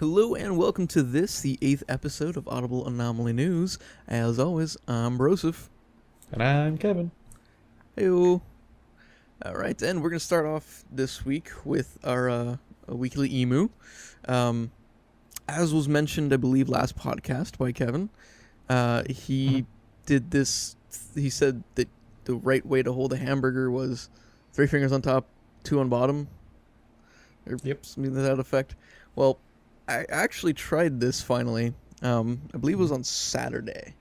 Hello and welcome to this, the 8th episode of Audible Anomaly News. As always, I'm Broseph. And I'm Kevin. Heyo. Alright, and we're going to start off this week with our weekly emu. As was mentioned, I believe, last podcast by Kevin, he did this, he said that the right way to hold a hamburger was 3 fingers on top, 2 on bottom, or something to that effect. Well, I actually tried this finally. I believe it was on Saturday.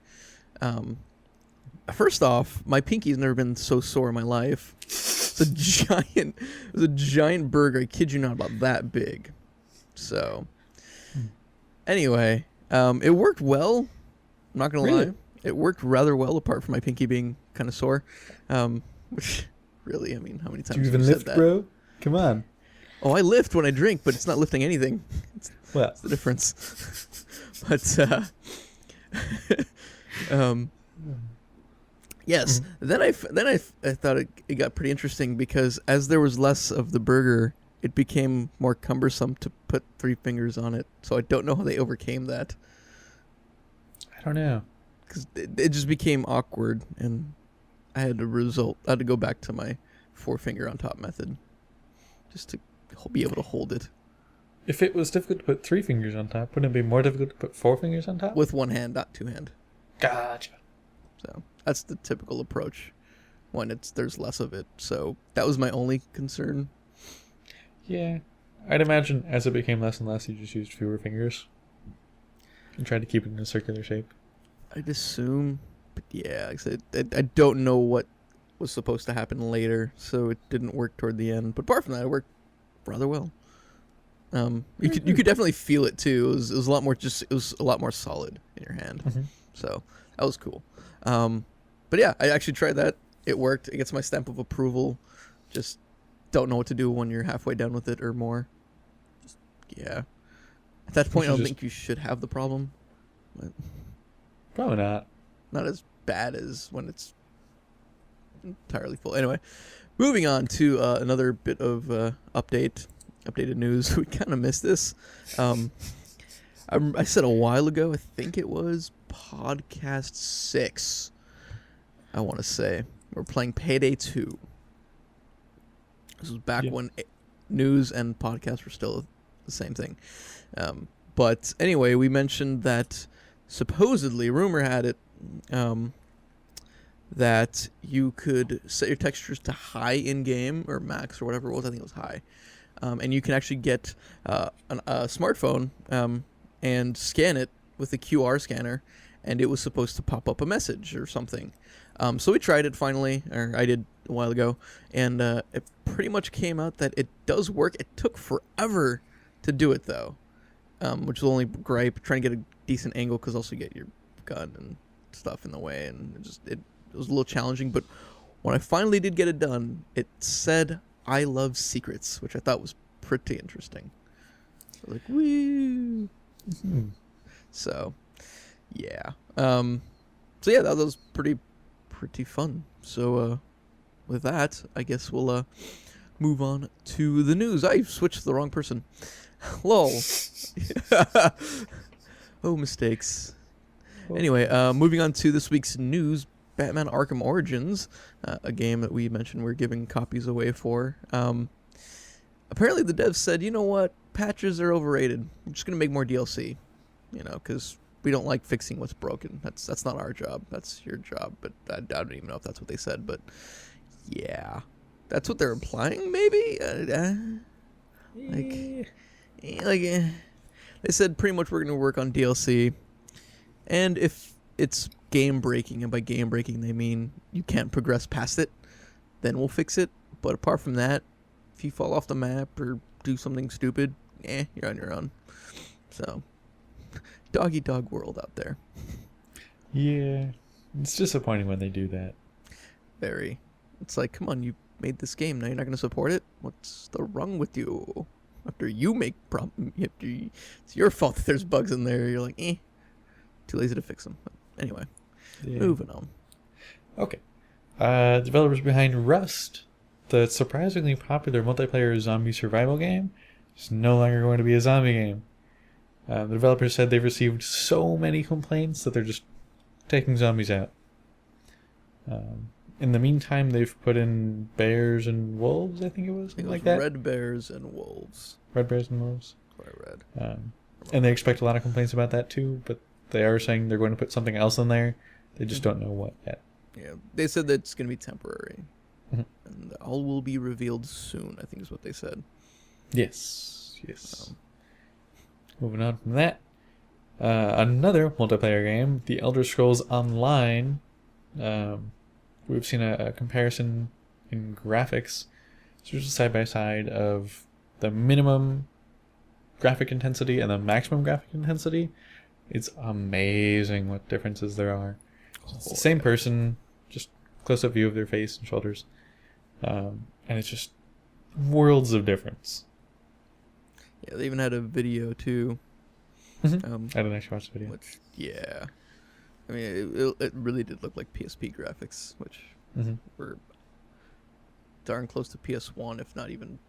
First off, my pinky's never been so sore in my life. It was a giant burger. I kid you not, about that big. So, anyway, it worked well. I'm not gonna lie, it worked rather well. Apart from my pinky being kind of sore, which really, I mean, how many times do you have even you lift, said that? bro? Come on. Oh, I lift when I drink, but it's not lifting anything. Well, That's the difference. But yes. Then I thought it got pretty interesting because as there was less of the burger, it became more cumbersome to put 3 fingers on it. So I don't know how they overcame that. I don't know. Because it just became awkward, and I had to go back to my 4 finger on top method, just to be able to hold it. If it was difficult to put 3 fingers on top, wouldn't it be more difficult to put 4 fingers on top? With one hand, not 2 hand. Gotcha. So that's the typical approach when there's less of it. So that was my only concern. Yeah. I'd imagine as it became less and less, you just used fewer fingers and tried to keep it in a circular shape. I'd assume, but yeah, like I said, I don't know what was supposed to happen later, so it didn't work toward the end. But apart from that, it worked rather well. You could definitely feel it too. It was a lot more solid in your hand. So that was cool. But yeah, I actually tried that. It worked. It gets my stamp of approval. Just don't know what to do when you're halfway done with it or more. Just, yeah. At that point, I don't think you should have the problem. But probably not. Not as bad as when it's entirely full. Anyway, moving on to another bit of updated news. We kind of missed this. I said a while ago, I think it was podcast 6, I want to say. We're playing Payday 2. This was back when news and podcasts were still the same thing. But anyway, we mentioned that supposedly, rumor had it, that you could set your textures to high in-game, or max, or whatever it was. I think it was high. And you can actually get a smartphone and scan it with a QR scanner, and it was supposed to pop up a message or something. So we tried it finally, or I did a while ago, and it pretty much came out that it does work. It took forever to do it, though, which was only gripe, trying to get a decent angle, because also you get your gun and stuff in the way, and it was a little challenging. But when I finally did get it done, it said I love secrets, which I thought was pretty interesting. So like, woo. So, yeah. So yeah, that was pretty fun. So, with that, I guess we'll move on to the news. I switched to the wrong person. Lol. Oh, mistakes. Anyway, moving on to this week's news. Batman Arkham Origins, a game that we mentioned we're giving copies away for. Apparently the devs said, you know what, patches are overrated. We're just going to make more DLC, because we don't like fixing what's broken. That's not our job. That's your job. But I don't even know if that's what they said. But yeah, that's what they're implying, maybe? They said pretty much we're going to work on DLC. And if it's game breaking, and by game breaking they mean you can't progress past it, then we'll fix it. But apart from that, if you fall off the map or do something stupid, you're on your own. So, dog eat dog world out there. Yeah, it's disappointing when they do that. Very. It's like, come on, you made this game, now you're not going to support it? What's the wrong with you? After you make it's your fault that there's bugs in there. You're like, too lazy to fix them. But anyway, moving on. Okay. Developers behind Rust, the surprisingly popular multiplayer zombie survival game, is no longer going to be a zombie game. The developers said they've received so many complaints that they're just taking zombies out. In the meantime, they've put in bears and wolves, I think it was, something like that. Red bears and wolves. Red bears and wolves. What I read. And they expect a lot of complaints about that too, but they are saying they're going to put something else in there. They just don't know what yet. Yeah, they said that it's going to be temporary. Mhm. And all will be revealed soon, I think is what they said. Yes. Moving on from that. Another multiplayer game, The Elder Scrolls Online. We've seen a comparison in graphics. So there's a side-by-side of the minimum graphic intensity and the maximum graphic intensity. It's amazing what differences there are. It's the same person, just close-up view of their face and shoulders. And it's just worlds of difference. Yeah, they even had a video too. I didn't actually watch the video. Which, yeah. I mean, it really did look like PSP graphics, which were darn close to PS1, if not even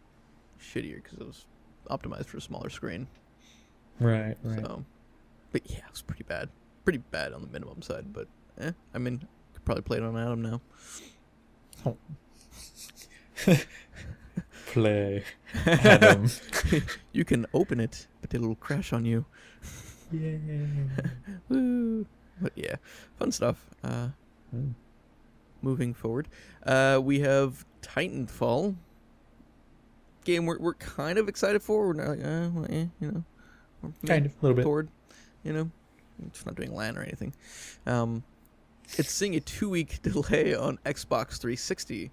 shittier, because it was optimized for a smaller screen. Right. So, but yeah, it was pretty bad. Pretty bad on the minimum side, but I mean, could probably play it on Adam now. Oh. Play Adam. You can open it, but it'll crash on you. Yeah. Woo. But yeah, fun stuff. Moving forward, we have Titanfall. Game we're kind of excited for. We're not like, well, you know, Kind of, a little bit. bored, you know. It's not doing LAN or anything. It's seeing a 2-week delay on Xbox 360.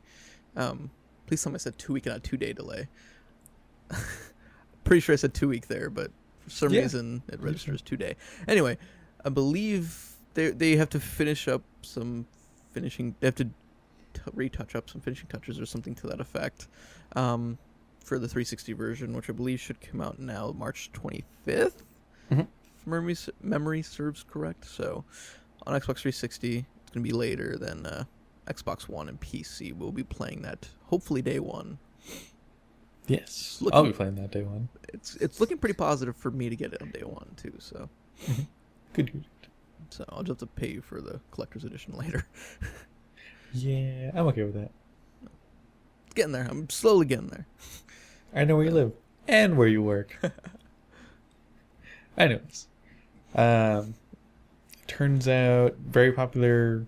Please tell me I said 2-week and not 2-day delay. Pretty sure I said 2-week there, but for some reason it registers 2-day. Anyway, I believe they have to finish up some finishing. They have to retouch up some finishing touches or something to that effect for the 360 version, which I believe should come out now March 25th. If memory serves correct. So on Xbox 360, it's going to be later than Xbox One and PC. We'll be playing that hopefully day one. Yes, I'll be playing that day one. It's looking pretty positive for me to get it on day one too. So Good. So I'll just have to pay you for the collector's edition later. Yeah, I'm okay with that. Getting there. I'm slowly getting there. I know where you live and where you work. Anyways, turns out very popular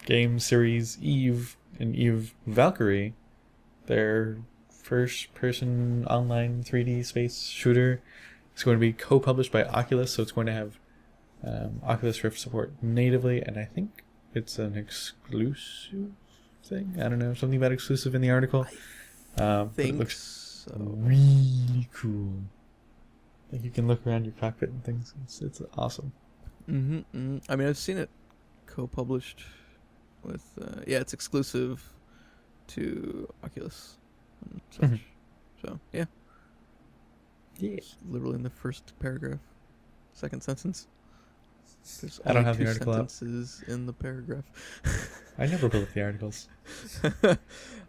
game series Eve and Eve Valkyrie, their first-person online 3D space shooter, is going to be co-published by Oculus, so it's going to have Oculus Rift support natively, and I think it's an exclusive thing. I don't know, something about exclusive in the article. But it looks really cool. Like you can look around your cockpit and things. It's awesome. I mean, I've seen it co-published with. It's exclusive to Oculus and such. So yeah. It's literally in the first paragraph, second sentence. There's I don't have the article up. Sentences in the paragraph. I never pull up the articles.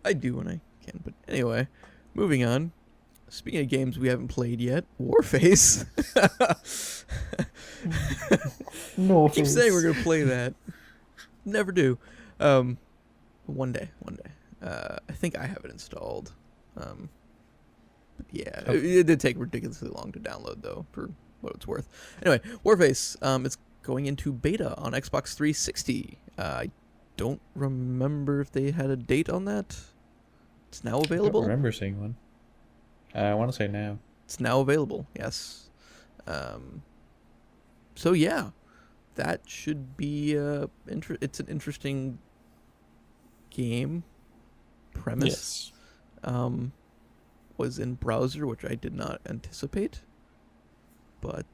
I do when I can, but anyway, moving on. Speaking of games we haven't played yet, Warface. No, I keep saying we're gonna play that. Never do. One day. I think I have it installed. But yeah, it did take ridiculously long to download though, for what it's worth. Anyway, Warface. It's going into beta on Xbox 360. I don't remember if they had a date on that. It's now available. I don't remember seeing one. I want to say now. It's now available. Yes. So yeah, that should be it's an interesting game premise. Yes. Was in browser, which I did not anticipate. But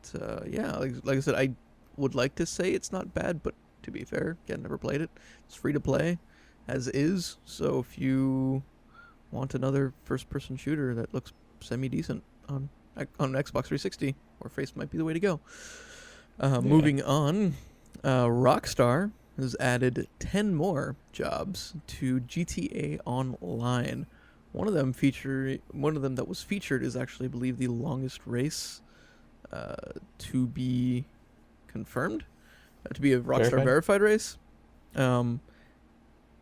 yeah, like I said, I would like to say it's not bad, but to be fair, again, never played it. It's free to play, as is. So if you want another first-person shooter that looks semi-decent on Xbox 360, Warface might be the way to go. Moving on, Rockstar has added 10 more jobs to GTA Online. One of them that was featured is actually, I believe, the longest race to be confirmed, to be a Rockstar Verified? verified race.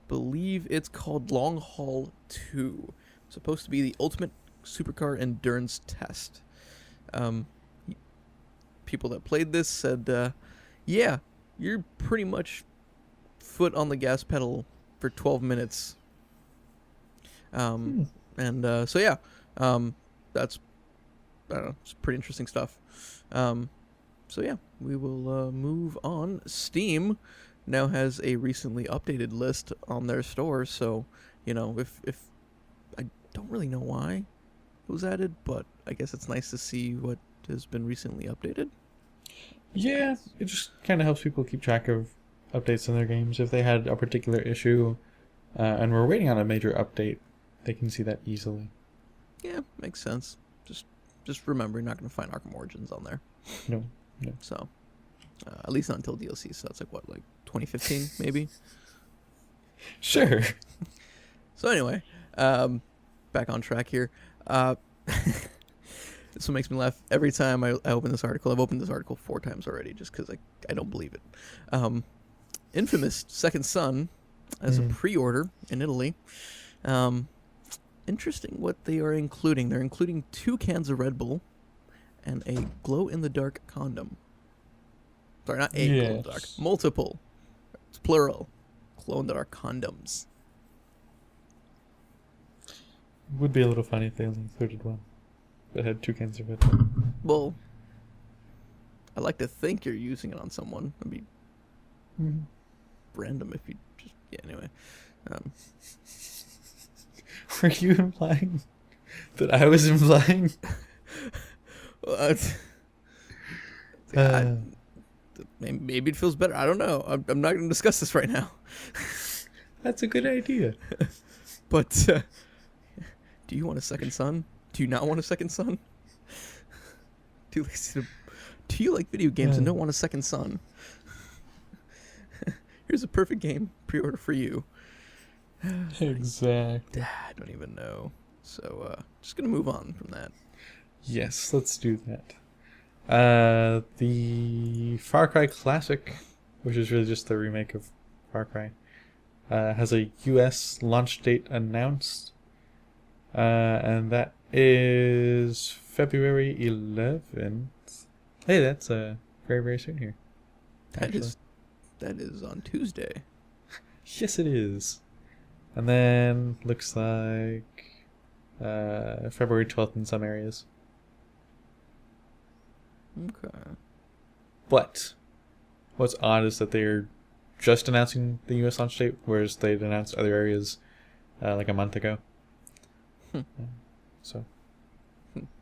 Believe it's called Long Haul 2. Supposed to be the ultimate supercar endurance test. Um, People that played this said, yeah, you're pretty much foot on the gas pedal for 12 minutes. And so yeah, that's, I don't know, it's pretty interesting stuff. So yeah, we will move on. Steam now has a recently updated list on their store, so if I don't really know why it was added, but I guess it's nice to see what has been recently updated. Yeah, it just kind of helps people keep track of updates in their games. If they had a particular issue and we're waiting on a major update, they can see that easily. Yeah, makes sense. Just remember, you're not going to find Arkham Origins on there. No. So, at least not until DLC. So that's like 2015 maybe. Sure. So anyway, back on track here. This one makes me laugh every time I open this article. I've opened this article 4 times already just because I don't believe it. Infamous Second Son as a pre-order in Italy. Interesting what they are including. They're including 2 cans of Red Bull and a glow-in-the-dark condom. Sorry, not a glow-in-the-dark. Multiple. It's plural. Glow-in-the-dark condoms. Would be a little funny if they only included one that had 2 cans of it. Well, I like to think you're using it on someone. It'd be random if you just... Yeah, anyway. Were you implying that I was implying? Maybe it feels better. I don't know. I'm not going to discuss this right now. That's a good idea. But do you want a second son? Do you not want a second son? Do you like video games and don't want a second son? Here's a perfect game pre-order for you. Exactly. I don't even know. So just going to move on from that. Yes, let's do that. The Far Cry Classic, which is really just the remake of Far Cry, has a US launch date announced. And that is February 11th. Hey, that's very, very soon here. That is on Tuesday. Yes, it is. And then looks like February 12th in some areas. Okay. But what's odd is that they're just announcing the US launch date, whereas they'd announced other areas like a month ago. So.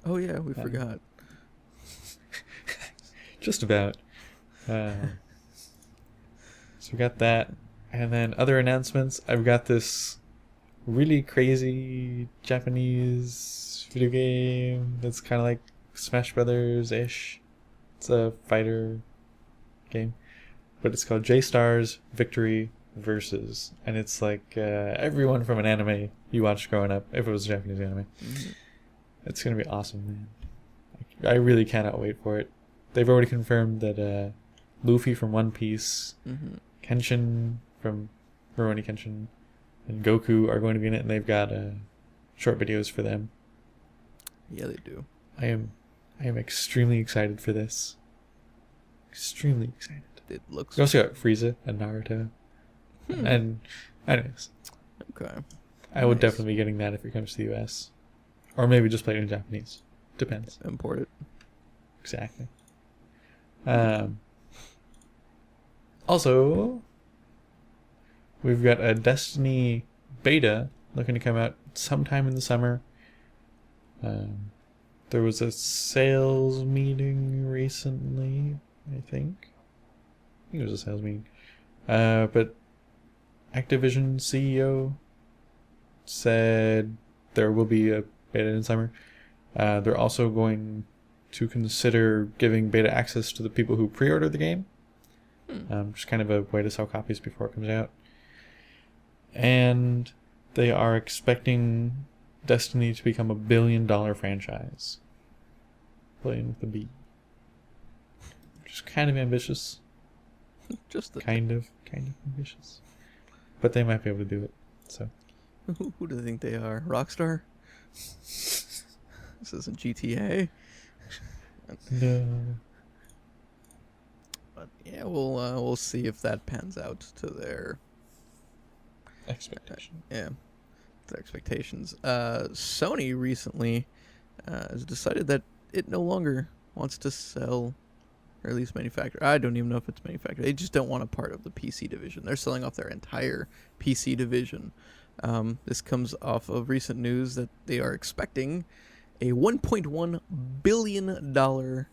Oh yeah, we forgot. Just about. So we got that. And then other announcements. I've got this really crazy Japanese video game that's kind of like Smash Brothers-ish. It's a fighter game. But it's called J-Stars Victory Versus. And it's like everyone from an anime you watched growing up, if it was a Japanese anime. Mm-hmm. It's going to be awesome, man. I really cannot wait for it. They've already confirmed that Luffy from One Piece, Kenshin from Rurouni Kenshin, and Goku are going to be in it, and they've got short videos for them. Yeah, they do. I am extremely excited for this. Extremely excited. It looks... We also got Frieza and Naruto. And anyways. Okay. I would definitely be getting that if it comes to the US. Or maybe just play it in Japanese. Depends. Import it. Exactly. Also, we've got a Destiny beta looking to come out sometime in the summer. There was a sales meeting recently, I think. It was a sales meeting. But Activision CEO said there will be a beta in summer. They're also going to consider giving beta access to the people who pre-order the game. Just kind of a way to sell copies before it comes out. And they are expecting Destiny to become $1 billion franchise. Billion with a B. kind of ambitious. Just the Kind of ambitious. But they might be able to do it. So. Who do they think they are? Rockstar? This isn't GTA. No. But yeah, we'll see if that pans out to their Expectation. their expectations. Sony recently has decided that it no longer wants to sell, or at least manufacture. I don't even know if it's manufactured. They just don't want a part of the PC division. They're selling off their entire PC division. This comes off of recent news that they are expecting a $1.1 billion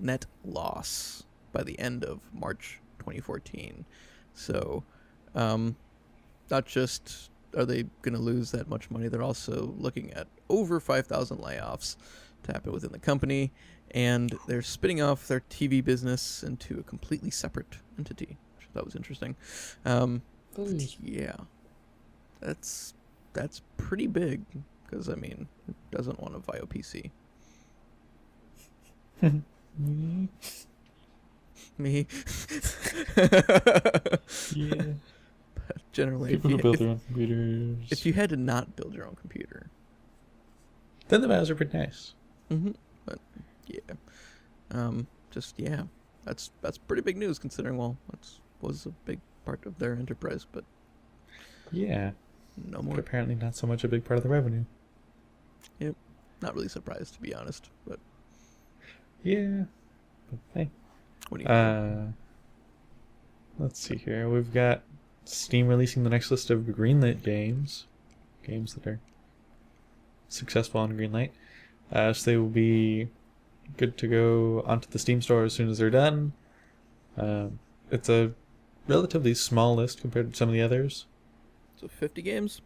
net loss by the end of March 2014. So, not just are they going to lose that much money, they're also looking at over 5,000 layoffs to happen within the company, and they're spinning off their TV business into a completely separate entity, which I thought was interesting. Yeah, that's pretty big, because, I mean, who doesn't want a Vio PC? Me. Yeah. But generally, People who build their own computers. if you had to not build your own computer, Then the Vios are pretty nice. But yeah, that's pretty big news considering that was a big part of their enterprise, but Yeah. no But more. apparently not so much a big part of the revenue. Not really surprised, to be honest. But Yeah. But hey. what do you? Let's see here. We've got Steam releasing the next list of greenlit games that are successful on greenlight. So they will be good to go onto the Steam store as soon as they're done. It's a relatively small list compared to some of the others. So 50 games.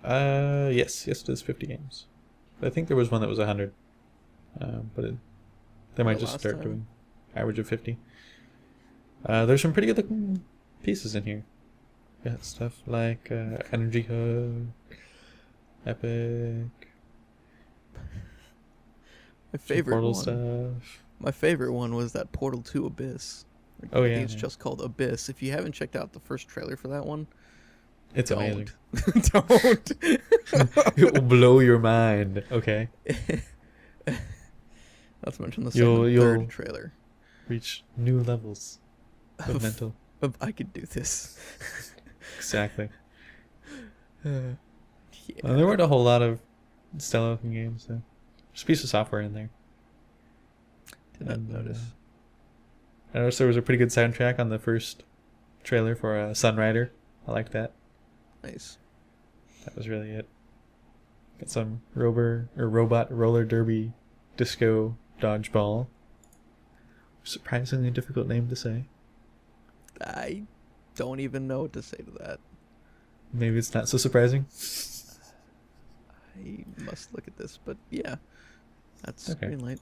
Yes, it is 50 games. I think there was one that was 100. They might just last start time? doing average of 50. There's some pretty good looking pieces in here. Got stuff like Energy Hug, Epic, My favorite Portal one. stuff. My favorite one was that Portal 2 Abyss. Oh, I yeah, think it's yeah. just called Abyss. If you haven't checked out the first trailer for that one, It's don't. amazing. Don't. It will blow your mind. Okay. Not to mention the You'll- second, you'll- third trailer. Reach new levels of mental. I could do this. Exactly. Yeah. There weren't a whole lot of stellar looking games, so there's a piece of software in there. Did not And, notice. I noticed there was a pretty good soundtrack on the first trailer for Sunrider. I liked that. Nice. That was really it. Got some robot roller derby disco dodgeball. Surprisingly difficult name to say. I don't even know what to say to that. Maybe it's not so surprising. I must look at this, but yeah, that's Okay. green light.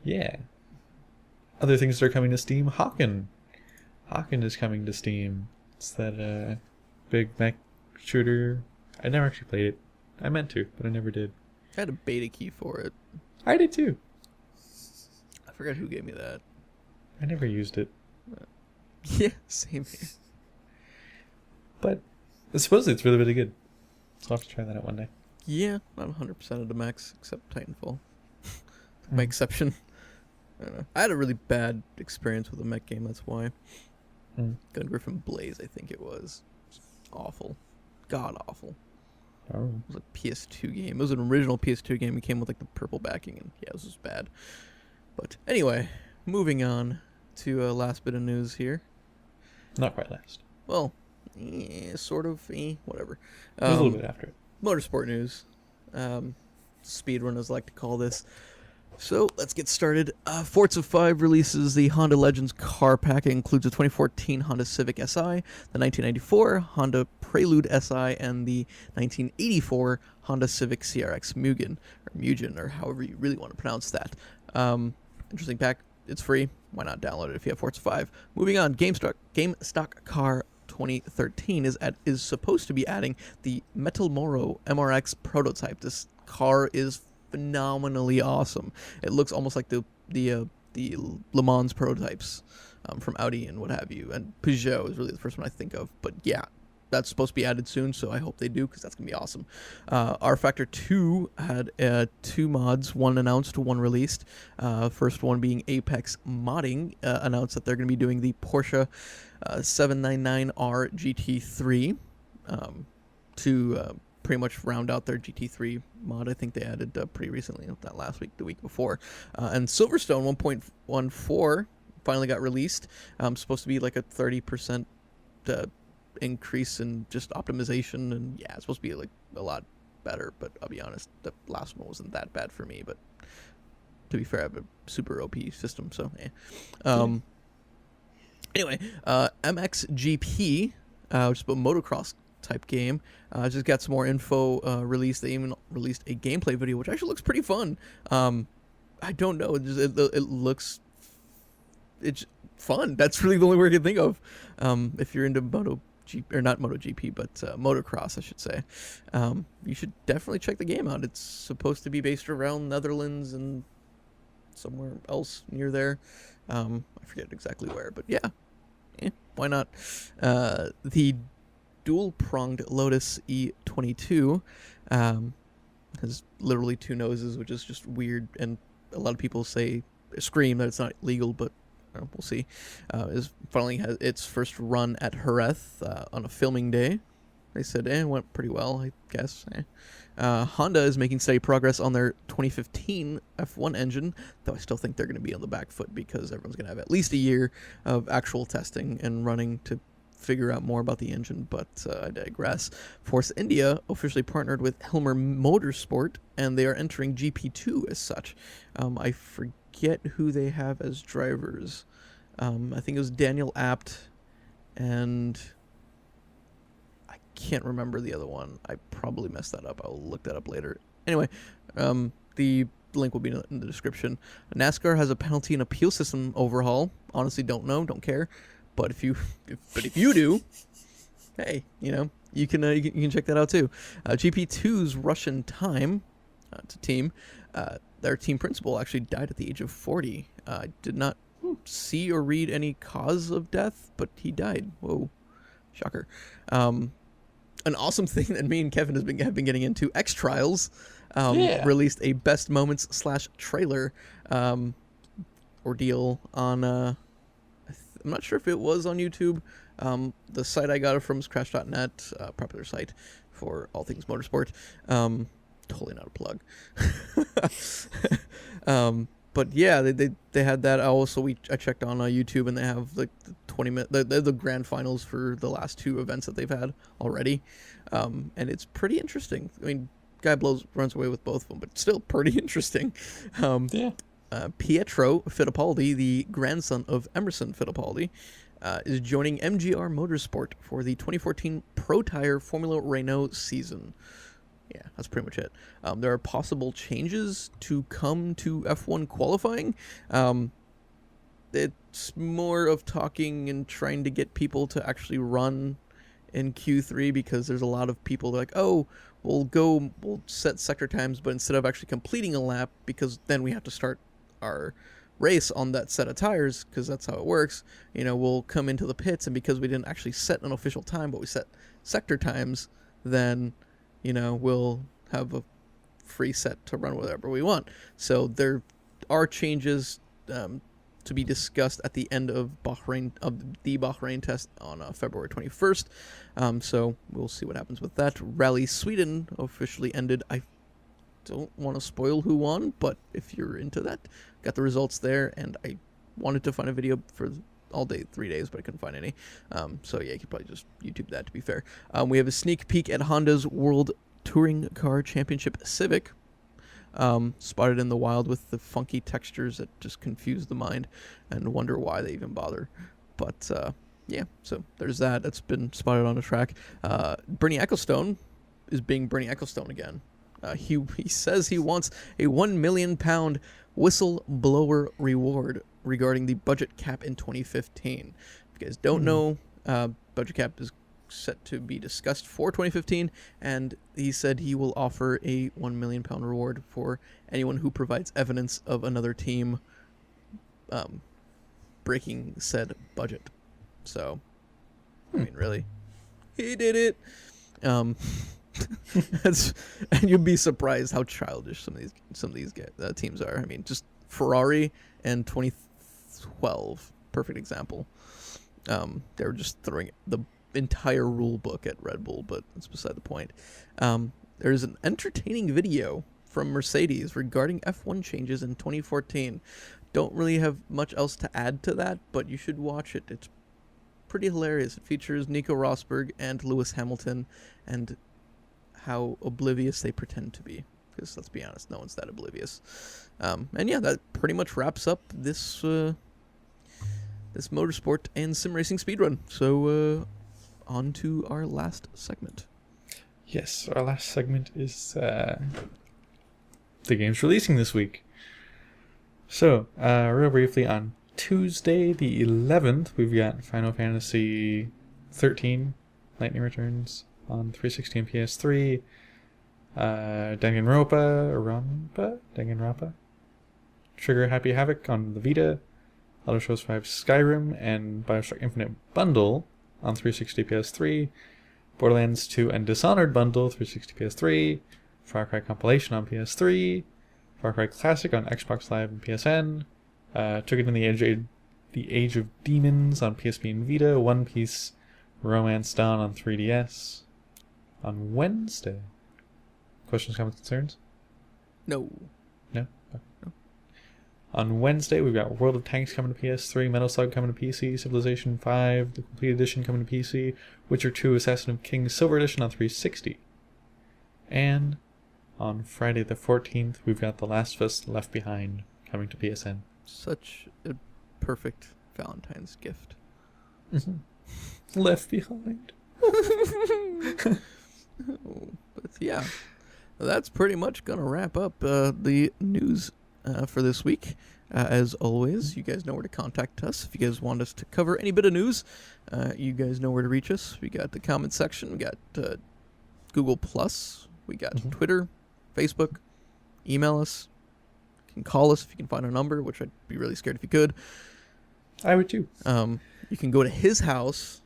Yeah. Other things that are coming to Steam. Hawken is coming to Steam. It's that big mech shooter. I never actually played it. I meant to, but I never did. I had a beta key for it. I did too. I forgot who gave me that. I never used it. Yeah, same here. But supposedly it's really, really good. So I'll have to try that out one day. Yeah, not 100% of the mechs except Titanfall. My exception. I don't know. I had a really bad experience with a mech game, that's why. Mm. Gun Griffin Blaze, I think it was. Awful. God awful. Oh. It was a PS2 game. It was an original PS2 game. It came with like the purple backing, and yeah, it was just bad. But anyway, moving on to last bit of news here. Not quite last. Well, sort of, whatever. It was a little bit after it. Motorsport news. Speedrunners like to call this. So let's get started. Forza 5 releases the Honda Legends car pack. It includes a 2014 Honda Civic Si, the 1994 Honda Prelude Si, and the 1984 Honda Civic CRX Mugen, or however you really want to pronounce that. Interesting pack. It's free. Why not download it if you have Forza 5? Moving on, GameStock Car 2013 is supposed to be adding the Metal Moro MRX prototype. This car is phenomenally awesome. It looks almost like the the Le Mans prototypes from Audi and what have you. And Peugeot is really the first one I think of. But yeah, that's supposed to be added soon, so I hope they do, because that's going to be awesome. R Factor 2 had 2 mods, one announced, one released. First one being Apex Modding, announced that they're going to be doing the Porsche 799R GT3 to pretty much round out their GT3 mod. I think they added pretty recently, not last week, the week before. And Silverstone 1.14 finally got released. Supposed to be like a 30% increase in just optimization, and yeah, it's supposed to be like a lot better, but I'll be honest, the last one wasn't that bad for me. But to be fair, I have a super OP system, so anyway, MXGP, which is a motocross type game, just got some more info released. They even released a gameplay video, which actually looks pretty fun. I don't know, it's fun. That's really the only word I can think of. If you're into MotoGP, or not MotoGP, but motocross, I should say, you should definitely check the game out. It's supposed to be based around Netherlands and somewhere else near there. I forget exactly where, but yeah, why not? The dual-pronged Lotus E22 has literally 2 noses, which is just weird, and a lot of people scream that it's not legal, but we'll see. Is finally has its first run at Jerez on a filming day. They said it went pretty well, I guess. Honda is making steady progress on their 2015 F1 engine, though I still think they're going to be on the back foot, because everyone's going to have at least a year of actual testing and running to figure out more about the engine, but I digress. Force India officially partnered with Hilmer Motorsport, and they are entering GP2 as such. I forget who they have as drivers. I think it was Daniel Apt, and I can't remember the other one. I probably messed that up. I'll look that up later. Anyway, the link will be in the description. NASCAR has a penalty and appeal system overhaul. Honestly, don't know, don't care. But if you do, hey, you can check that out too. GP2's Russian time to team. Their team principal actually died at the age of 40. I did not see or read any cause of death, but he died. Whoa, shocker. An awesome thing that me and Kevin have been getting into. X Trials released a best moments / trailer ordeal on. I'm not sure if it was on YouTube. The site I got it from is crash.net, popular site for all things motorsport. Totally not a plug. But yeah, they had that. I checked on YouTube, and they have like the 20-minute the grand finals for the last 2 events that they've had already, and it's pretty interesting. I mean, guy runs away with both of them, but still pretty interesting. Pietro Fittipaldi, the grandson of Emerson Fittipaldi, is joining MGR Motorsport for the 2014 Pro Tire Formula Renault season. Yeah, that's pretty much it. There are possible changes to come to F1 qualifying. It's more of talking and trying to get people to actually run in Q3, because there's a lot of people like, oh, we'll set sector times, but instead of actually completing a lap, because then we have to start our race on that set of tires, because that's how it works, we'll come into the pits, and because we didn't actually set an official time, but we set sector times, then we'll have a free set to run whatever we want. So there are changes to be discussed at the end of the Bahrain test on February 21st. So we'll see what happens with that. Rally Sweden officially ended. I don't want to spoil who won, but if you're into that, got the results there, and I wanted to find a video for all day, 3 days, but I couldn't find any. So yeah, you could probably just YouTube that, to be fair. We have a sneak peek at Honda's World Touring Car Championship Civic, spotted in the wild with the funky textures that just confuse the mind and wonder why they even bother. But yeah, so there's that. That's been spotted on the track. Bernie Ecclestone is being Bernie Ecclestone again. He says he wants a £1 million whistleblower reward regarding the budget cap in 2015. If you guys don't know, budget cap is set to be discussed for 2015, and he said he will offer a £1 million reward for anyone who provides evidence of another team breaking said budget. So, I mean, really, he did it. And you'd be surprised how childish some of these teams are. I mean, just Ferrari and 2012, perfect example. They were just throwing the entire rule book at Red Bull, but that's beside the point. There's an entertaining video from Mercedes regarding F1 changes in 2014. Don't really have much else to add to that, but you should watch it. It's pretty hilarious. It features Nico Rosberg and Lewis Hamilton, and how oblivious they pretend to be. Because let's be honest, no one's that oblivious. And yeah, that pretty much wraps up this this motorsport and sim racing speedrun. So on to our last segment. Yes, our last segment is the games releasing this week. So, real briefly, on Tuesday the 11th, we've got Final Fantasy 13 Lightning Returns on 360 and PS3, Danganronpa, Trigger Happy Havoc on the Vita, Elder Scrolls 5 Skyrim, and Bioshock Infinite Bundle on 360 PS3, Borderlands 2 and Dishonored Bundle 360 PS3, Far Cry Compilation on PS3, Far Cry Classic on Xbox Live and PSN, Took It in the Age of Demons on PSP and Vita, One Piece Romance Dawn on 3DS on Wednesday. Questions, comments, concerns? No. No? Okay. No. On Wednesday, we've got World of Tanks coming to PS3, Metal Slug coming to PC, Civilization 5, the Complete Edition coming to PC, Witcher 2 Assassin of Kings Silver Edition on 360. And on Friday the 14th, we've got The Last of Us Left Behind coming to PSN. Such a perfect Valentine's gift. Mm-hmm. Left Behind. But yeah, that's pretty much gonna wrap up the news for this week. As always, you guys know where to contact us if you guys want us to cover any bit of news. You guys know where to reach us. We got the comment section. We got Google Plus. We got Twitter, Facebook. Email us. You can call us if you can find a number, which I'd be really scared if you could. I would too. You can go to his house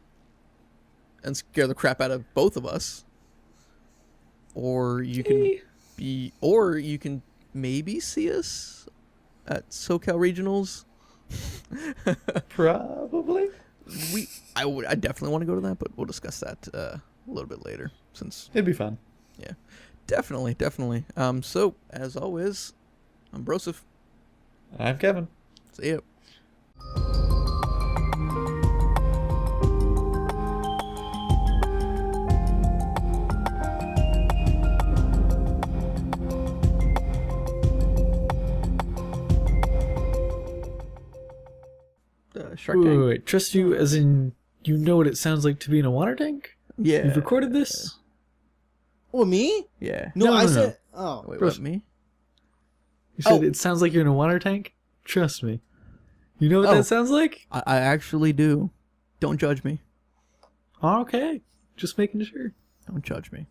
and scare the crap out of both of us. Or you can maybe see us at SoCal Regionals. Probably. I definitely want to go to that, but we'll discuss that a little bit later, since it'd be fun. Yeah, definitely. So as always, I'm Broseph. I'm Kevin. See ya. Shark Tank. Wait. Trust you as in you know what it sounds like to be in a water tank? Yeah. You've recorded this? Oh, me? Yeah. No, I no. said... Oh. Wait, Bro, what, me? You said it sounds like you're in a water tank? Trust me. You know what that sounds like? I actually do. Don't judge me. Okay. Just making sure. Don't judge me.